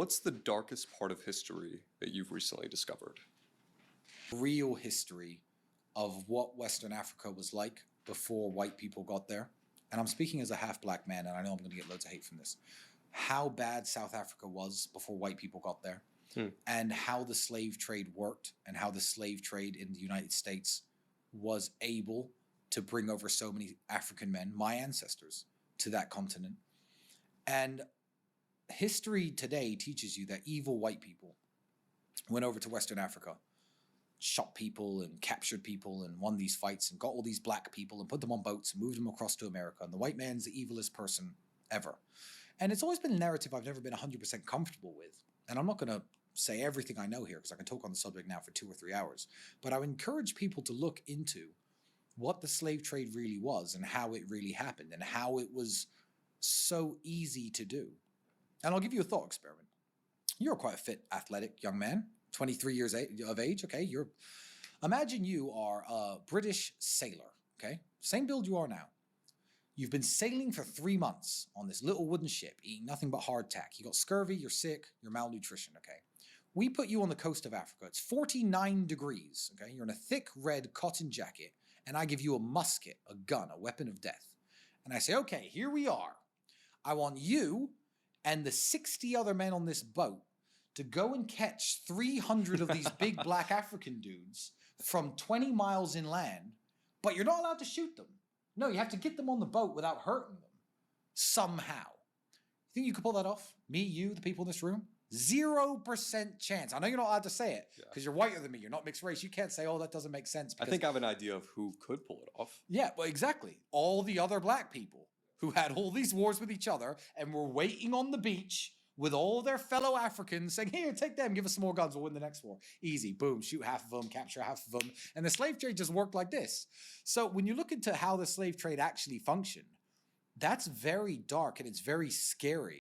What's the darkest part of history that you've recently discovered? Real history of what Western Africa was like before white people got there. And I'm speaking as a half-black man, and I know I'm going to get loads of hate from this. How bad South Africa was before white people got there, and how the slave trade worked, and how the slave trade in the United States was able to bring over so many African men, my ancestors, to that continent. And history today teaches you that evil white people went over to Western Africa, shot people and captured people and won these fights and got all these black people and put them on boats and moved them across to America. And the white man's the evilest person ever. And it's always been a narrative I've never been 100% comfortable with. And I'm not going to say everything I know here because I can talk on the subject now for 2 or 3 hours. But I would encourage people to look into what the slave trade really was and how it really happened and how it was so easy to do. And I'll give you a thought experiment. You're quite a fit, athletic young man, 23 years of age, okay? Imagine you are a British sailor, okay? Same build you are now. You've been sailing for 3 months on this little wooden ship, eating nothing but hardtack. You got scurvy, you're sick, you're malnutrition, okay? We put you on the coast of Africa. It's 49 degrees, okay? You're in a thick red cotton jacket, and I give you a musket, a gun, a weapon of death. And I say, okay, here we are. I want you and the 60 other men on this boat to go and catch 300 of these big black African dudes from 20 miles inland, but you're not allowed to shoot them. No, you have to get them on the boat without hurting them. Somehow. You think you could pull that off? Me, you, the people in this room? 0% chance. I know you're not allowed to say it because you're whiter than me. You're not mixed race. You can't say, oh, that doesn't make sense. I think I have an idea of who could pull it off. Yeah, well, exactly. All the other black people who had all these wars with each other and were waiting on the beach with all their fellow Africans saying, here, take them, give us some more guns, we'll win the next war. Easy, boom, shoot half of them, capture half of them. And the slave trade just worked like this. So when you look into how the slave trade actually functioned, that's very dark and it's very scary.